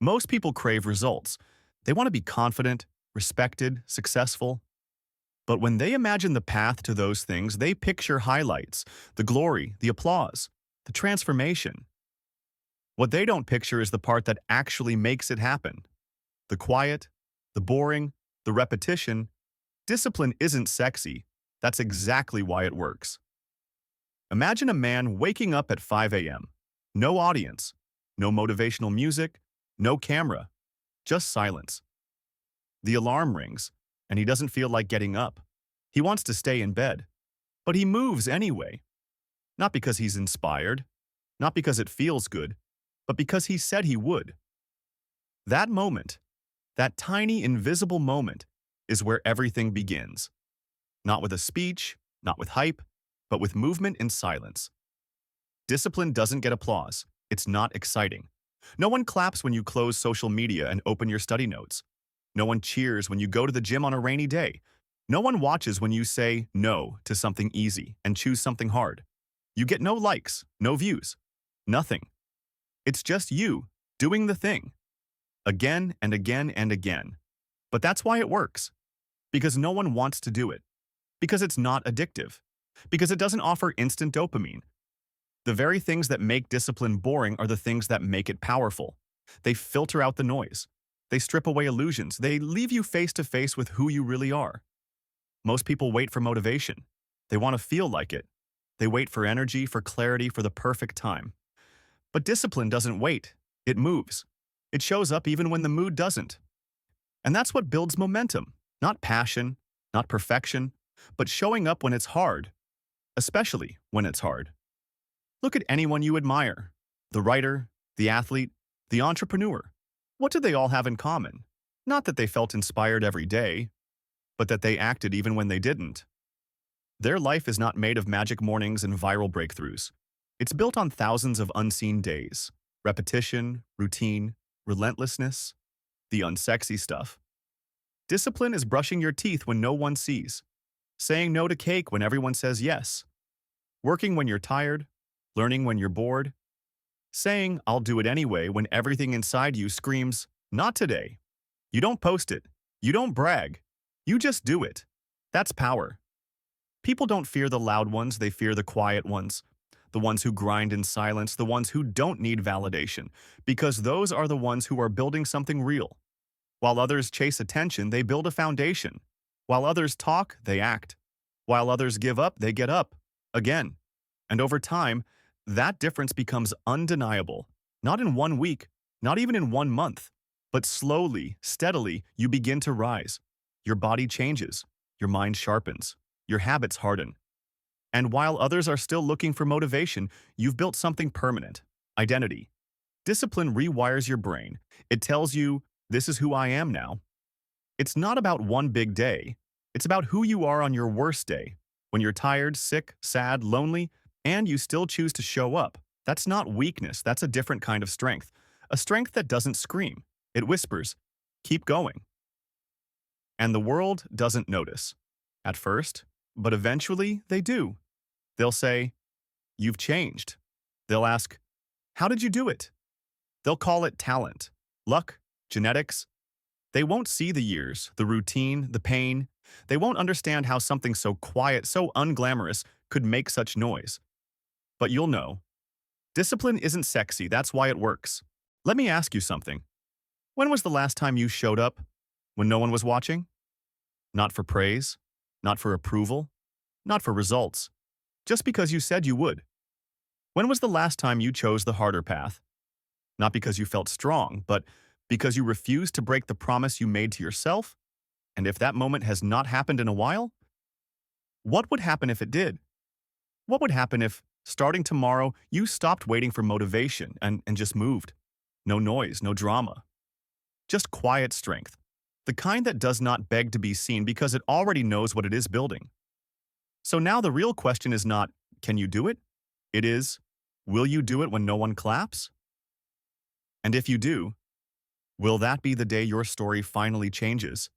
Most people crave results. They want to be confident, respected, successful. But when they imagine the path to those things, they picture highlights, the glory, the applause, the transformation. What they don't picture is the part that actually makes it happen. The quiet, the boring, the repetition. Discipline isn't sexy. That's exactly why it works. Imagine a man waking up at 5 a.m. No audience, no motivational music, no camera, just silence. The alarm rings, and he doesn't feel like getting up. He wants to stay in bed. But he moves anyway. Not because he's inspired, not because it feels good, but because he said he would. That moment, that tiny invisible moment, is where everything begins. Not with a speech, not with hype, but with movement in silence. Discipline doesn't get applause. It's not exciting. No one claps when you close social media and open your study notes. No one cheers when you go to the gym on a rainy day. No one watches when you say no to something easy and choose something hard. You get no likes, no views, nothing. It's just you doing the thing. Again and again and again. But that's why it works. Because no one wants to do it. Because it's not addictive. Because it doesn't offer instant dopamine. The very things that make discipline boring are the things that make it powerful. They filter out the noise. They strip away illusions. They leave you face to face with who you really are. Most people wait for motivation. They want to feel like it. They wait for energy, for clarity, for the perfect time. But discipline doesn't wait. It moves. It shows up even when the mood doesn't. And that's what builds momentum. Not passion, not perfection, but showing up when it's hard. Especially when it's hard. Look at anyone you admire. The writer, the athlete, the entrepreneur. What do they all have in common? Not that they felt inspired every day, but that they acted even when they didn't. Their life is not made of magic mornings and viral breakthroughs. It's built on thousands of unseen days. Repetition, routine, relentlessness, the unsexy stuff. Discipline is brushing your teeth when no one sees. Saying no to cake when everyone says yes. Working when you're tired. Learning when you're bored. Saying, I'll do it anyway when everything inside you screams, not today. You don't post it. You don't brag. You just do it. That's power. People don't fear the loud ones, they fear the quiet ones. The ones who grind in silence, the ones who don't need validation, because those are the ones who are building something real. While others chase attention, they build a foundation. While others talk, they act. While others give up, they get up. Again. And over time, that difference becomes undeniable. Not in 1 week, not even in 1 month, but slowly, steadily, you begin to rise. Your body changes, your mind sharpens, your habits harden. And while others are still looking for motivation, you've built something permanent, identity. Discipline rewires your brain. It tells you, this is who I am now. It's not about one big day. It's about who you are on your worst day. When you're tired, sick, sad, lonely, and you still choose to show up. That's not weakness, that's a different kind of strength. A strength that doesn't scream. It whispers, keep going. And the world doesn't notice. At first, but eventually they do. They'll say, you've changed. They'll ask, how did you do it? They'll call it talent, luck, genetics. They won't see the years, the routine, the pain. They won't understand how something so quiet, so unglamorous, could make such noise. But you'll know. Discipline isn't sexy, that's why it works. Let me ask you something. When was the last time you showed up? When no one was watching? Not for praise, not for approval, not for results. Just because you said you would. When was the last time you chose the harder path? Not because you felt strong, but because you refused to break the promise you made to yourself? And if that moment has not happened in a while? What would happen if it did? What would happen if, starting tomorrow, you stopped waiting for motivation and just moved? No noise, no drama. Just quiet strength. The kind that does not beg to be seen because it already knows what it is building. So now the real question is not, can you do it? It is, will you do it when no one claps? And if you do, will that be the day your story finally changes?